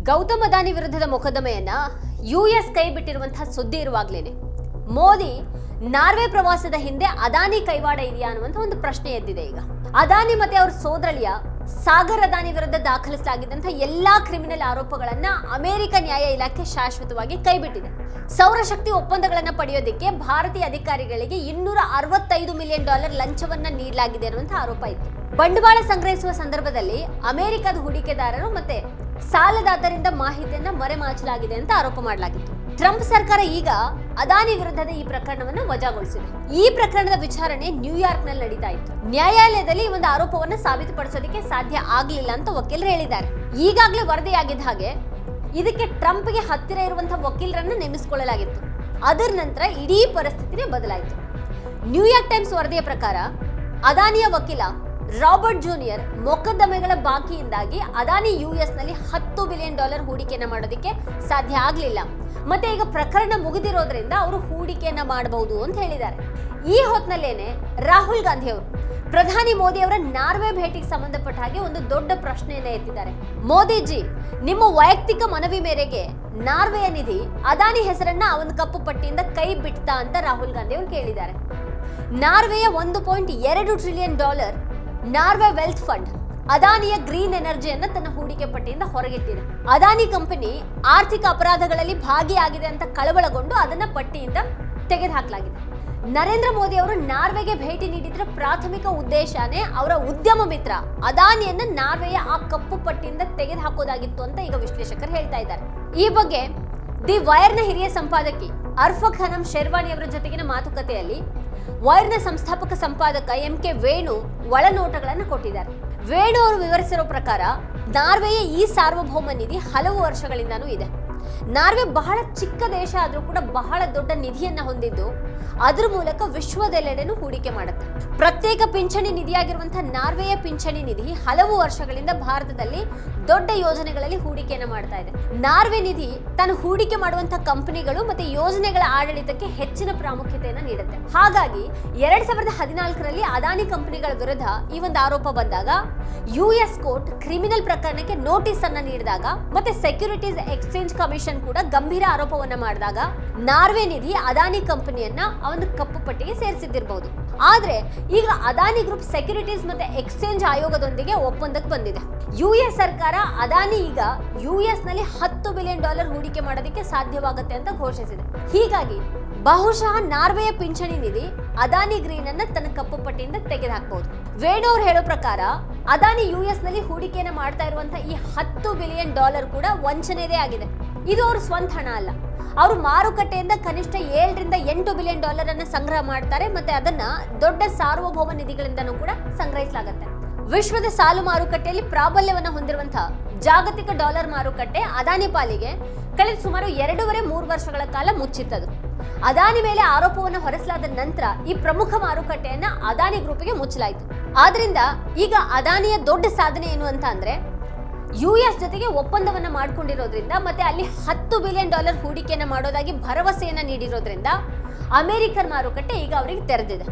ಗೌತಮ್ ಅದಾನಿ ವಿರುದ್ಧದ ಮೊಕದ್ದಮೆಯನ್ನ ಯುಎಸ್ ಕೈ ಬಿಟ್ಟಿರುವಂತಹ ಸುದ್ದಿ ಇರುವಾಗಲೇನೆ ಮೋದಿ ನಾರ್ವೆ ಪ್ರವಾಸದ ಹಿಂದೆ ಅದಾನಿ ಕೈವಾಡ ಇದೆಯಾ ಅನ್ನುವಂತ ಒಂದು ಪ್ರಶ್ನೆ ಎದ್ದಿದೆ. ಈಗ ಅದಾನಿ ಮತ್ತೆ ಅವರ ಸೋದರಳಿಯ ಸಾಗರ್ ಅದಾನಿ ವಿರುದ್ಧ ದಾಖಲಿಸಲಾಗಿದ್ದಂತಹ ಎಲ್ಲಾ ಕ್ರಿಮಿನಲ್ ಆರೋಪಗಳನ್ನ ಅಮೆರಿಕ ನ್ಯಾಯ ಇಲಾಖೆ ಶಾಶ್ವತವಾಗಿ ಕೈಬಿಟ್ಟಿದೆ. ಸೌರಶಕ್ತಿ ಒಪ್ಪಂದಗಳನ್ನ ಪಡೆಯೋದಕ್ಕೆ ಭಾರತೀಯ ಅಧಿಕಾರಿಗಳಿಗೆ $265 ಮಿಲಿಯನ್ ಲಂಚವನ್ನ ನೀಡಲಾಗಿದೆ ಅನ್ನುವಂತ ಆರೋಪ ಇತ್ತು. ಬಂಡವಾಳ ಸಂಗ್ರಹಿಸುವ ಸಂದರ್ಭದಲ್ಲಿ ಅಮೆರಿಕದ ಹೂಡಿಕೆದಾರರು ಮತ್ತೆ ಸಾಲದಾತರಿಂದ ಮಾಹಿತಿಯನ್ನ ಮರೆಮಾಚಲಾಗಿದೆ ಅಂತ ಆರೋಪ ಮಾಡಲಾಗಿತ್ತು. ಟ್ರಂಪ್ ಸರ್ಕಾರ ಈಗ ಅದಾನಿ ವಿರುದ್ಧದ ಈ ಪ್ರಕರಣವನ್ನು ವಜಾಗೊಳಿಸಿದೆ. ಈ ಪ್ರಕರಣದ ವಿಚಾರಣೆ ನ್ಯೂಯಾರ್ಕ್ ನಲ್ಲಿ ನಡೀತಾ ಇತ್ತು. ನ್ಯಾಯಾಲಯದಲ್ಲಿ ಒಂದು ಆರೋಪವನ್ನು ಸಾಬೀತುಪಡಿಸೋದಕ್ಕೆ ಸಾಧ್ಯ ಆಗ್ಲಿಲ್ಲ ಅಂತ ವಕೀಲರು ಹೇಳಿದ್ದಾರೆ. ಈಗಾಗಲೇ ವರದಿಯಾಗಿದ್ದ ಹಾಗೆ ಇದಕ್ಕೆ ಟ್ರಂಪ್ಗೆ ಹತ್ತಿರ ಇರುವಂತಹ ವಕೀಲರನ್ನು ನೇಮಿಸಿಕೊಳ್ಳಲಾಗಿತ್ತು. ಅದರ ನಂತರ ಇಡೀ ಪರಿಸ್ಥಿತಿನೇ ಬದಲಾಯಿತು. ನ್ಯೂಯಾರ್ಕ್ ಟೈಮ್ಸ್ ವರದಿಯ ಪ್ರಕಾರ ಅದಾನಿಯ ವಕೀಲ ರಾಬರ್ಟ್ ಜೂನಿಯರ್ ಮೊಕದ್ದಮೆಗಳ ಬಾಕಿಯಿಂದಾಗಿ ಅದಾನಿ ಯುಎಸ್ ನಲ್ಲಿ $10 ಬಿಲಿಯನ್ ಹೂಡಿಕೆಯನ್ನ ಮಾಡೋದಕ್ಕೆ ಸಾಧ್ಯ ಆಗ್ಲಿಲ್ಲ. ಮತ್ತೆ ಈಗ ಪ್ರಕರಣ ಮುಗಿದಿರೋದ್ರಿಂದ ಅವರು ಹೂಡಿಕೆಯನ್ನ ಮಾಡಬಹುದು ಅಂತ ಹೇಳಿದ್ದಾರೆ. ಈ ಹೊತ್ತಿನಲ್ಲೇನೆ ರಾಹುಲ್ ಗಾಂಧಿ ಅವರು ಪ್ರಧಾನಿ ಮೋದಿ ಅವರ ನಾರ್ವೆ ಭೇಟಿಗೆ ಸಂಬಂಧಪಟ್ಟ ಹಾಗೆ ಒಂದು ದೊಡ್ಡ ಪ್ರಶ್ನೆಯನ್ನ ಎತ್ತಿದ್ದಾರೆ. ಮೋದಿಜಿ, ನಿಮ್ಮ ವೈಯಕ್ತಿಕ ಮನವಿ ಮೇರೆಗೆ ನಾರ್ವೆಯ ನಿಧಿ ಅದಾನಿ ಹೆಸರನ್ನ ಒಂದು ಕಪ್ಪು ಪಟ್ಟಿಯಿಂದ ಕೈ ಬಿಡ್ತಾ ಅಂತ ರಾಹುಲ್ ಗಾಂಧಿ ಅವರು ಕೇಳಿದ್ದಾರೆ. ನಾರ್ವೆಯ $1.2 ಟ್ರಿಲಿಯನ್ ನಾರ್ವೆ ವೆಲ್ತ್ ಫಂಡ್ ಅದಾನಿಯ ಗ್ರೀನ್ ಎನರ್ಜಿಯನ್ನ ತನ್ನ ಹೂಡಿಕೆ ಪಟ್ಟಿಯಿಂದ ಹೊರಗಿಟ್ಟಿದೆ. ಅದಾನಿ ಕಂಪನಿ ಆರ್ಥಿಕ ಅಪರಾಧಗಳಲ್ಲಿ ಭಾಗಿಯಾಗಿದೆ ಅಂತ ಕಳವಳಗೊಂಡು ಅದನ್ನ ಪಟ್ಟಿಯಿಂದ ತೆಗೆದುಹಾಕಲಾಗಿದೆ. ನರೇಂದ್ರ ಮೋದಿ ಅವರು ನಾರ್ವೆಗೆ ಭೇಟಿ ನೀಡಿದ್ರೆ ಪ್ರಾಥಮಿಕ ಉದ್ದೇಶನೇ ಅವರ ಉದ್ಯಮ ಮಿತ್ರ ಅದಾನಿಯನ್ನ ನಾರ್ವೆಯ ಆ ಕಪ್ಪು ಪಟ್ಟಿಯಿಂದ ತೆಗೆದುಹಾಕೋದಾಗಿತ್ತು ಅಂತ ಈಗ ವಿಶ್ಲೇಷಕರು ಹೇಳ್ತಾ ಇದ್ದಾರೆ. ಈ ಬಗ್ಗೆ ದಿ ವೈರ್ನ ಹಿರಿಯ ಸಂಪಾದಕಿ ಅರ್ಫಕ್ ಹನಂ ಶೆರ್ವಾನಿ ಅವರ ಜೊತೆಗಿನ ಮಾತುಕತೆಯಲ್ಲಿ ವೈರ್ನ ಸಂಸ್ಥಾಪಕ ಸಂಪಾದಕ MK ವೇಣು ಒಳನೋಟಗಳನ್ನು ಕೊಟ್ಟಿದ್ದಾರೆ. ವೇಣು ಅವರು ವಿವರಿಸಿರೋ ಪ್ರಕಾರ ನಾರ್ವೆಯ ಈ ಸಾರ್ವಭೌಮ ನಿಧಿ ಹಲವು ವರ್ಷಗಳಿಂದನೂ ಇದೆ. ನಾರ್ವೆ ಬಹಳ ಚಿಕ್ಕ ದೇಶ ಆದ್ರೂ ಕೂಡ ಬಹಳ ದೊಡ್ಡ ನಿಧಿಯನ್ನ ಹೊಂದಿದ್ದು ಅದ್ರ ಮೂಲಕ ವಿಶ್ವದೆಲ್ಲೆಡೆನೂ ಹೂಡಿಕೆ ಮಾಡುತ್ತೆ. ಪ್ರತ್ಯೇಕ ಪಿಂಚಣಿ ನಿಧಿಯಾಗಿರುವಂತಹ ನಾರ್ವೆಯ ಪಿಂಚಣಿ ನಿಧಿ ಹಲವು ವರ್ಷಗಳಿಂದ ಭಾರತದಲ್ಲಿ ದೊಡ್ಡ ಯೋಜನೆಗಳಲ್ಲಿ ಹೂಡಿಕೆಯನ್ನ ಮಾಡ್ತಾ ಇದೆ. ನಾರ್ವೆ ನಿಧಿ ತಾನು ಹೂಡಿಕೆ ಮಾಡುವಂತಹ ಕಂಪನಿಗಳು ಮತ್ತೆ ಯೋಜನೆಗಳ ಆಡಳಿತಕ್ಕೆ ಹೆಚ್ಚಿನ ಪ್ರಾಮುಖ್ಯತೆಯನ್ನು ನೀಡುತ್ತೆ. ಹಾಗಾಗಿ 2014ರಲ್ಲಿ ಅದಾನಿ ಕಂಪನಿಗಳ ವಿರುದ್ಧ ಈ ಒಂದು ಆರೋಪ ಬಂದಾಗ ಯುಎಸ್ ಕೋರ್ಟ್ ಕ್ರಿಮಿನಲ್ ಪ್ರಕರಣಕ್ಕೆ ನೋಟಿಸ್ ಅನ್ನ ನೀಡಿದಾಗ ಮತ್ತೆ ಸೆಕ್ಯೂರಿಟೀಸ್ ಎಕ್ಸ್ಚೇಂಜ್ ಕಮಿಷನ್ ಕೂಡ ಗಂಭೀರ ಆರೋಪವನ್ನ ಮಾಡಿದಾಗ ನಾರ್ವೆ ನಿಧಿ ಅದಾನಿ ಕಂಪನಿಯನ್ನ ಒಂದು ಕಪ್ಪು ಪಟ್ಟಿಗೆ ಸೇರಿಸಿದ್ದಿರಬಹುದು. ಆದ್ರೆ ಈಗ ಅದಾನಿ ಗ್ರೂಪ್ ಸೆಕ್ಯೂರಿಟೀಸ್ ಮತ್ತೆ ಎಕ್ಸ್ಚೇಂಜ್ ಆಯೋಗದೊಂದಿಗೆ ಒಪ್ಪಂದಕ್ಕೆ ಬಂದಿದೆ. ಯುಎಸ್ ಸರ್ಕಾರ ಅದಾನಿ ಈಗ ಯುಎಸ್ ನಲ್ಲಿ $10 ಬಿಲಿಯನ್ ಹೂಡಿಕೆ ಮಾಡೋದಕ್ಕೆ ಸಾಧ್ಯವಾಗುತ್ತೆ ಅಂತ ಘೋಷಿಸಿದೆ. ಹೀಗಾಗಿ ಬಹುಶಃ ನಾರ್ವೆಯ ಪಿಂಚಣಿ ನಿಧಿ ಅದಾನಿ ಗ್ರೀನ್ ಅನ್ನ ತನ್ನ ಕಪ್ಪು ಪಟ್ಟಿಯಿಂದ ತೆಗೆದುಹಾಕಬಹುದು. ವೇಣು ಅವರು ಹೇಳೋ ಪ್ರಕಾರ ಅದಾನಿ ಯುಎಸ್ ನಲ್ಲಿ ಹೂಡಿಕೆಯನ್ನ ಮಾಡ್ತಾ ಇರುವಂತಹ ಈ $10 ಬಿಲಿಯನ್ ಕೂಡ ವಂಚನೆದೇ ಆಗಿದೆ. ಇದು ಅವ್ರ ಸ್ವಂತ ಹಣ ಅಲ್ಲ. ಅವರು ಮಾರುಕಟ್ಟೆಯಿಂದ ಕನಿಷ್ಠ $7 ರಿಂದ $8 ಬಿಲಿಯನ್ ಅನ್ನ ಸಂಗ್ರಹ ಮಾಡ್ತಾರೆ. ಮತ್ತೆ ಅದನ್ನ ದೊಡ್ಡ ಸಾರ್ವಭೌಮ ನಿಧಿಗಳಿಂದನೂ ಕೂಡ ಸಂಗ್ರಹಿಸಲಾಗುತ್ತೆ. ವಿಶ್ವದ ಸಾಲು ಮಾರುಕಟ್ಟೆಯಲ್ಲಿ ಪ್ರಾಬಲ್ಯವನ್ನ ಹೊಂದಿರುವಂತಹ ಜಾಗತಿಕ ಡಾಲರ್ ಮಾರುಕಟ್ಟೆ ಅದಾನಿ ಪಾಲಿಗೆ ಕಳೆದ ಸುಮಾರು 2.5-3 ವರ್ಷಗಳ ಕಾಲ ಮುಚ್ಚಿತ್ತದು. ಅದಾನಿ ಮೇಲೆ ಆರೋಪವನ್ನು ಹೊರಿಸಲಾದ ನಂತರ ಈ ಪ್ರಮುಖ ಮಾರುಕಟ್ಟೆಯನ್ನ ಅದಾನಿ ಗ್ರೂಪ್ಗೆ ಮುಚ್ಚಲಾಯಿತು. ಆದ್ರಿಂದ ಈಗ ಅದಾನಿಯ ದೊಡ್ಡ ಸಾಧನೆ ಏನು ಅಂತ ಅಂದ್ರೆ ಯುಎಸ್ ಜೊತೆಗೆ ಒಪ್ಪಂದವನ್ನ ಮಾಡ್ಕೊಂಡಿರೋದ್ರಿಂದ ಮತ್ತೆ ಅಲ್ಲಿ $10 ಬಿಲಿಯನ್ ಹೂಡಿಕೆಯನ್ನ ಮಾಡೋದಾಗಿ ಭರವಸೆಯನ್ನ ನೀಡಿರೋದ್ರಿಂದ ಅಮೆರಿಕನ್ ಮಾರುಕಟ್ಟೆ ಈಗ ಅವರಿಗೆ ತೆರೆದಿದೆ.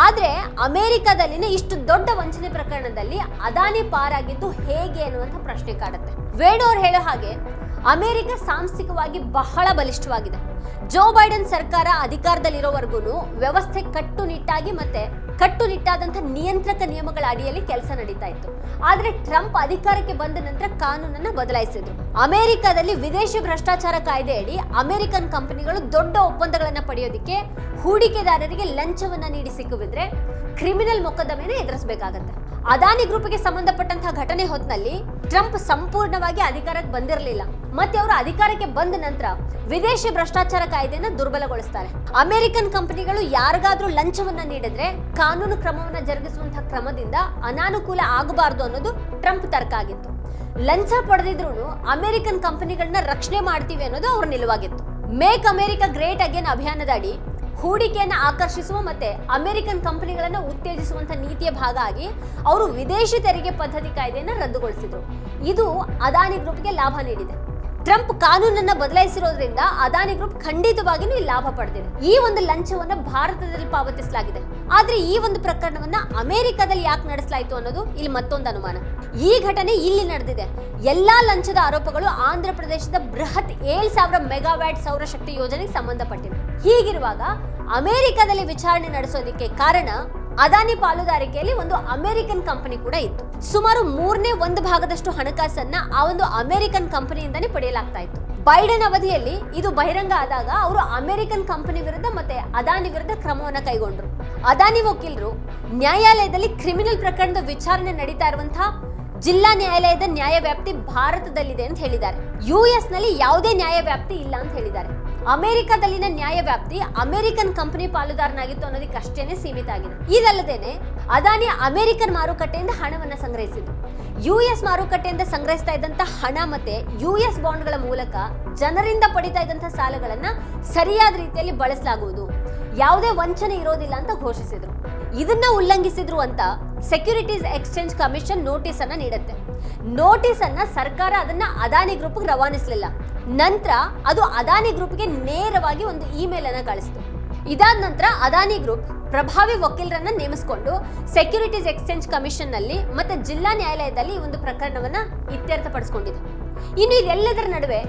ಆದ್ರೆ ಅಮೆರಿಕದಲ್ಲಿನ ಇಷ್ಟು ದೊಡ್ಡ ವಂಚನೆ ಪ್ರಕರಣದಲ್ಲಿ ಅದಾನಿ ಪಾರಾಗಿದ್ದು ಹೇಗೆ ಅನ್ನುವಂಥ ಪ್ರಶ್ನೆ ಕಾಡುತ್ತೆ. ವೇಣು ಅವರು ಹೇಳೋ ಹಾಗೆ ಅಮೆರಿಕ ಸಾಂಸ್ಥಿಕವಾಗಿ ಬಹಳ ಬಲಿಷ್ಠವಾಗಿದೆ. ಜೋ ಬೈಡನ್ ಸರ್ಕಾರ ಅಧಿಕಾರದಲ್ಲಿರೋವರೆಗೂ ವ್ಯವಸ್ಥೆ ಕಟ್ಟುನಿಟ್ಟಾದಂತಹ ನಿಯಂತ್ರಕ ನಿಯಮಗಳ ಅಡಿಯಲ್ಲಿ ಕೆಲಸ ನಡೀತಾ ಇತ್ತು. ಆದ್ರೆ ಟ್ರಂಪ್ ಅಧಿಕಾರಕ್ಕೆ ಬಂದ ನಂತರ ಕಾನೂನನ್ನ ಬದಲಾಯಿಸಿದ್ರು. ಅಮೆರಿಕದಲ್ಲಿ ವಿದೇಶಿ ಭ್ರಷ್ಟಾಚಾರ ಕಾಯ್ದೆಯಡಿ ಅಮೆರಿಕನ್ ಕಂಪನಿಗಳು ದೊಡ್ಡ ಒಪ್ಪಂದಗಳನ್ನ ಪಡೆಯೋದಕ್ಕೆ ಹೂಡಿಕೆದಾರರಿಗೆ ಲಂಚವನ್ನ ನೀಡಿ ಸಿಕ್ಕಿಬಿದ್ರೆ ಕ್ರಿಮಿನಲ್ ಮೊಕದ್ದಮೆನ ಎದುರಿಸಬೇಕಾಗತ್ತೆ. ಅದಾನಿ ಗ್ರೂಪ್ಗೆ ಸಂಬಂಧಪಟ್ಟಂತಹ ಘಟನೆ ಹೊತ್ತಿನಲ್ಲಿ ಟ್ರಂಪ್ ಸಂಪೂರ್ಣವಾಗಿ ಅಧಿಕಾರಕ್ಕೆ ಬಂದಿರಲಿಲ್ಲ. ಮತ್ತೆ ಅವರು ಅಧಿಕಾರಕ್ಕೆ ಬಂದ ನಂತರ ವಿದೇಶಿ ಭ್ರಷ್ಟಾಚಾರ ಕಾಯ್ದೆಯನ್ನು ದುರ್ಬಲಗೊಳಿಸ್ತಾರೆ. ಅಮೆರಿಕನ್ ಕಂಪನಿಗಳು ಯಾರಿಗಾದ್ರೂ ಲಂಚವನ್ನ ನೀಡಿದ್ರೆ ಕಾನೂನು ಕ್ರಮವನ್ನ ಜರುಗಿಸುವಂತಹ ಕ್ರಮದಿಂದ ಅನಾನುಕೂಲ ಆಗಬಾರದು ಅನ್ನೋದು ಟ್ರಂಪ್ ತರ್ಕ ಆಗಿತ್ತು. ಲಂಚ ಪಡೆದಿದ್ರು ಅಮೆರಿಕನ್ ಕಂಪನಿಗಳನ್ನ ರಕ್ಷಣೆ ಮಾಡ್ತೀವಿ ಅನ್ನೋದು ಅವ್ರ ನಿಲುವಾಗಿತ್ತು. ಮೇಕ್ ಅಮೆರಿಕಾ ಗ್ರೇಟ್ ಅಗೇನ್ ಅಭಿಯಾನದ ಅಡಿ ಹೂಡಿಕೆಯನ್ನು ಆಕರ್ಷಿಸುವ ಮತ್ತೆ ಅಮೆರಿಕನ್ ಕಂಪನಿಗಳನ್ನು ಉತ್ತೇಜಿಸುವಂತ ನೀತಿಯ ಭಾಗ ಆಗಿ ಅವರು ವಿದೇಶಿ ತೆರಿಗೆ ಪದ್ಧತಿ ಕಾಯ್ದೆಯನ್ನು ರದ್ದುಗೊಳಿಸಿದ್ರು. ಇದು ಅದಾನಿ ಗ್ರೂಪ್ಗೆ ಲಾಭ ನೀಡಿದೆ. ಟ್ರಂಪ್ ಕಾನೂನನ್ನ ಬದಲಾಯಿಸಿರೋದ್ರಿಂದ ಅದಾನಿ ಗ್ರೂಪ್ ಖಂಡಿತವಾಗಿಯೂ ಈ ಲಾಭ ಪಡೆದಿದೆ. ಈ ಒಂದು ಲಂಚವನ್ನ ಭಾರತದಲ್ಲಿ ಪಾವತಿಸಲಾಗಿದೆ. ಆದ್ರೆ ಈ ಒಂದು ಪ್ರಕರಣವನ್ನ ಅಮೆರಿಕದಲ್ಲಿ ಯಾಕೆ ನಡೆಸಲಾಯಿತು ಅನ್ನೋದು ಇಲ್ಲಿ ಮತ್ತೊಂದು ಅನುಮಾನ. ಈ ಘಟನೆ ಇಲ್ಲಿ ನಡೆದಿದೆ. ಎಲ್ಲಾ ಲಂಚದ ಆರೋಪಗಳು ಆಂಧ್ರ ಪ್ರದೇಶದ ಬೃಹತ್ 7,000 ಮೆಗಾವ್ಯಾಟ್ ಸೌರಶಕ್ತಿ ಯೋಜನೆಗೆ ಸಂಬಂಧಪಟ್ಟಿವೆ. ಹೀಗಿರುವಾಗ ಅಮೆರಿಕದಲ್ಲಿ ವಿಚಾರಣೆ ನಡೆಸೋದಕ್ಕೆ ಕಾರಣ ಅದಾನಿ ಪಾಲುದಾರಿಕೆಯಲ್ಲಿ ಒಂದು ಅಮೆರಿಕನ್ ಕಂಪನಿ ಕೂಡ ಇತ್ತು. ಸುಮಾರು 1/3 ಹಣಕಾಸನ್ನ ಆ ಒಂದು ಅಮೆರಿಕನ್ ಕಂಪನಿಯಿಂದಾನೇ ಪಡೆಯಲಾಗ್ತಾ ಇತ್ತು. ಬೈಡನ್ ಅವಧಿಯಲ್ಲಿ ಇದು ಬಹಿರಂಗ ಆದಾಗ ಅವರು ಅಮೆರಿಕನ್ ಕಂಪನಿ ವಿರುದ್ಧ ಮತ್ತೆ ಅದಾನಿ ವಿರುದ್ಧ ಕ್ರಮವನ್ನ ಕೈಗೊಂಡ್ರು. ಅದಾನಿ ವಕೀಲರು ನ್ಯಾಯಾಲಯದಲ್ಲಿ ಕ್ರಿಮಿನಲ್ ಪ್ರಕರಣದ ವಿಚಾರಣೆ ನಡೀತಾ ಇರುವಂತಹ ಜಿಲ್ಲಾ ನ್ಯಾಯಾಲಯದ ನ್ಯಾಯ ವ್ಯಾಪ್ತಿ ಭಾರತದಲ್ಲಿದೆ ಅಂತ ಹೇಳಿದ್ದಾರೆ. US ನಲ್ಲಿ ಯಾವುದೇ ನ್ಯಾಯ ವ್ಯಾಪ್ತಿ ಇಲ್ಲ ಅಂತ ಹೇಳಿದ್ದಾರೆ. ಅಮೆರಿಕದಲ್ಲಿನ ನ್ಯಾಯ ವ್ಯಾಪ್ತಿ ಅಮೆರಿಕನ್ ಕಂಪನಿ ಪಾಲುದಾರನಾಗಿತ್ತು ಅನ್ನೋದಕ್ಕೆ ಅಷ್ಟೇನೆ ಸೀಮಿತ ಆಗಿದೆ. ಇದಲ್ಲದೇನೆ ಅದಾನಿ ಅಮೆರಿಕನ್ ಮಾರುಕಟ್ಟೆಯಿಂದ ಹಣವನ್ನ ಸಂಗ್ರಹಿಸಿದ್ರು. US ಮಾರುಕಟ್ಟೆಯಿಂದ ಸಂಗ್ರಹಿಸ್ತಾ ಇದ್ದಂತ ಹಣ ಮತ್ತೆ US ಬಾಂಡ್ಗಳ ಮೂಲಕ ಜನರಿಂದ ಪಡಿತಾ ಇದ್ದಂತ ಸಾಲಗಳನ್ನ ಸರಿಯಾದ ರೀತಿಯಲ್ಲಿ ಬಳಸಲಾಗುವುದು, ಯಾವುದೇ ವಂಚನೆ ಇರೋದಿಲ್ಲ ಅಂತ ಘೋಷಿಸಿದ್ರು. ಇದನ್ನ ಉಲ್ಲಂಘಿಸಿದ್ರು ಅಂತ ಸೆಕ್ಯೂರಿಟೀಸ್ ಎಕ್ಸ್ಚೇಂಜ್ ಕಮಿಷನ್ ನೋಟಿಸ್ ಅನ್ನ ನೀಡುತ್ತೆ. ನೋಟಿಸ್ ಅನ್ನ ಸರ್ಕಾರ ಅದನ್ನ ಅದಾನಿ ಗ್ರೂಪ್ ರವಾನಿಸಲಿಲ್ಲ. ನಂತರ ಅದು ಅದಾನಿ ಗ್ರೂಪ್ಗೆ ನೇರವಾಗಿ ಒಂದು ಇಮೇಲ್ ಅನ್ನ ಕಳಿಸಿತು. ಇದಾದ ನಂತರ ಅದಾನಿ ಗ್ರೂಪ್ ಪ್ರಭಾವಿ ವಕೀಲರನ್ನ ನೇಮಿಸಿಕೊಂಡು ಸೆಕ್ಯೂರಿಟೀಸ್ ಎಕ್ಸ್ಚೇಂಜ್ ಕಮಿಷನ್ ನಲ್ಲಿ ಮತ್ತೆ ಜಿಲ್ಲಾ ನ್ಯಾಯಾಲಯದಲ್ಲಿ ಈ ಒಂದು ಪ್ರಕರಣವನ್ನ ಇತ್ಯರ್ಥಪಡಿಸಿಕೊಂಡಿದೆ. ಇನ್ನು ಇದೆಲ್ಲದರ ನಡುವೆ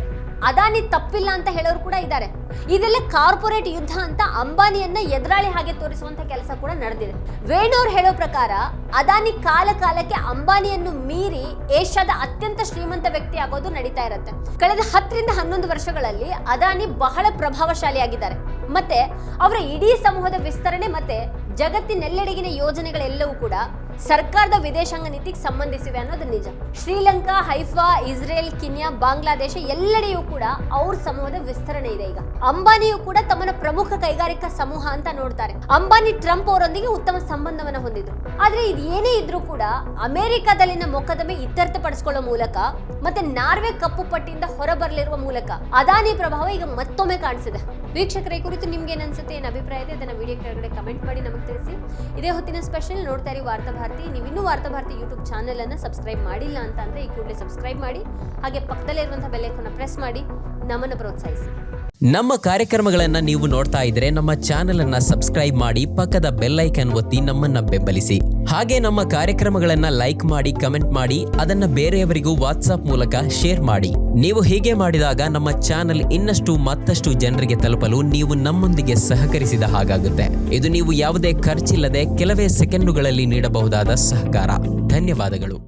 ಅದಾನಿ ತಪ್ಪಿಲ್ಲ ಅಂತ ಹೇಳೋರು ಕೂಡ ಇದ್ದಾರೆ. ಇದೆಲ್ಲ ಕಾರ್ಪೊರೇಟ್ ಯುದ್ಧ ಅಂತ ಅಂಬಾನಿಯನ್ನ ಎದುರಾಳಿ ಹಾಗೆ ತೋರಿಸುವಂತ ಕೆಲಸ ಕೂಡ ನಡೆದಿದೆ. ವೇಣುವ್ರು ಹೇಳೋ ಪ್ರಕಾರ ಅದಾನಿ ಕಾಲಕ್ಕೆ ಅಂಬಾನಿಯನ್ನು ಮೀರಿ ಏಷ್ಯಾದ ಅತ್ಯಂತ ಶ್ರೀಮಂತ ವ್ಯಕ್ತಿ ಆಗೋದು ನಡೀತಾ ಇರುತ್ತೆ. ಕಳೆದ 10 ರಿಂದ 11 ವರ್ಷಗಳಲ್ಲಿ ಅದಾನಿ ಬಹಳ ಪ್ರಭಾವಶಾಲಿಯಾಗಿದ್ದಾರೆ. ಮತ್ತೆ ಅವರ ಇಡೀ ಸಮೂಹದ ವಿಸ್ತರಣೆ ಮತ್ತೆ ಜಗತ್ತಿನೆಲ್ಲೆಡೆಗಿನ ಯೋಜನೆಗಳೆಲ್ಲವೂ ಕೂಡ ಸರ್ಕಾರದ ವಿದೇಶಾಂಗ ನೀತಿಗೆ ಸಂಬಂಧಿಸಿವೆ ಅನ್ನೋದು ನಿಜ. ಶ್ರೀಲಂಕಾ, ಹೈಫಾ, ಇಸ್ರೇಲ್, ಕಿನ್ಯಾ, ಬಾಂಗ್ಲಾದೇಶ ಎಲ್ಲೆಡೆಯೂ ಕೂಡ ಅವ್ರ ಸಮೂಹದ ವಿಸ್ತರಣೆ ಇದೆ. ಈಗ ಅಂಬಾನಿಯು ಕೂಡ ತಮ್ಮನ್ನ ಪ್ರಮುಖ ಕೈಗಾರಿಕಾ ಸಮೂಹ ಅಂತ ನೋಡ್ತಾರೆ. ಅಂಬಾನಿ ಟ್ರಂಪ್ ಅವರೊಂದಿಗೆ ಉತ್ತಮ ಸಂಬಂಧವನ್ನ ಹೊಂದಿದ್ರು. ಆದ್ರೆ ಇದು ಏನೇ ಇದ್ರೂ ಕೂಡ ಅಮೆರಿಕದಲ್ಲಿನ ಮೊಕದ್ದಮೆ ಇತ್ಯರ್ಥಪಡಿಸಿಕೊಳ್ಳುವ ಮೂಲಕ ಮತ್ತೆ ನಾರ್ವೆ ಕಪ್ಪು ಪಟ್ಟಿಯಿಂದ ಹೊರಬರಲಿರುವ ಮೂಲಕ ಅದಾನಿ ಪ್ರಭಾವ ಈಗ ಮತ್ತೊಮ್ಮೆ ಕಾಣಿಸಿದೆ. ವೀಕ್ಷಕರ, ಈ ಕುರಿತು ನಿಮ್ಗೆ ಏನನ್ಸುತ್ತೆ, ಏನ್ ಅಭಿಪ್ರಾಯ ಇದೆ ಅದನ್ನ ವಿಡಿಯೋ ಕೆಳಗಡೆ ಕಮೆಂಟ್ ಮಾಡಿ ನಮಗೆ ತಿಳಿಸಿ. ಇದೇ ಹೊತ್ತಿನ ಸ್ಪೆಷಲ್ ನೋಡ್ತಾ ಇರಿ ವಾರ್ತಾ ಭಾರತಿ. ನೀವು ಇನ್ನೂ ವಾರ್ತಾ ಭಾರತಿ ಯೂಟ್ಯೂಬ್ ಚಾನೆಲ್ ಅನ್ನ ಸಬ್ಸ್ಕ್ರೈಬ್ ಮಾಡಿಲ್ಲ ಅಂತ ಅಂದ್ರೆ ಈ ಕೂಡಲೇ ಸಬ್ಸ್ಕ್ರೈಬ್ ಮಾಡಿ, ಹಾಗೆ ಪಕ್ಕದಲ್ಲೇ ಇರುವಂತಹ ಬೆಲ್ ಐಕಾನ್ ಪ್ರೆಸ್ ಮಾಡಿ ನಮ್ಮನ್ನು ಪ್ರೋತ್ಸಾಹಿಸಿ. ನಮ್ಮ ಕಾರ್ಯಕ್ರಮಗಳನ್ನ ನೀವು ನೋಡ್ತಾ ಇದ್ರೆ ನಮ್ಮ ಚಾನೆಲ್ ಅನ್ನ ಸಬ್ಸ್ಕ್ರೈಬ್ ಮಾಡಿ, ಪಕ್ಕದ ಬೆಲ್ ಐಕಾನ್ ಒತ್ತಿ ನಮ್ಮನ್ನ ಬೆಂಬಲಿಸಿ. ಹಾಗೆ ನಮ್ಮ ಕಾರ್ಯಕ್ರಮಗಳನ್ನ ಲೈಕ್ ಮಾಡಿ, ಕಮೆಂಟ್ ಮಾಡಿ, ಅದನ್ನ ಬೇರೆಯವರಿಗೂ ವಾಟ್ಸ್ಆಪ್ ಮೂಲಕ ಶೇರ್ ಮಾಡಿ. ನೀವು ಹೀಗೆ ಮಾಡಿದಾಗ ನಮ್ಮ ಚಾನೆಲ್ ಇನ್ನಷ್ಟು ಮತ್ತಷ್ಟು ಜನರಿಗೆ ತಲುಪಲು ನೀವು ನಮ್ಮೊಂದಿಗೆ ಸಹಕರಿಸಿದ ಹಾಗಾಗುತ್ತೆ. ಇದು ನೀವು ಯಾವುದೇ ಖರ್ಚಿಲ್ಲದೆ ಕೆಲವೇ ಸೆಕೆಂಡುಗಳಲ್ಲಿ ನೀಡಬಹುದಾದ ಸಹಕಾರ. ಧನ್ಯವಾದಗಳು.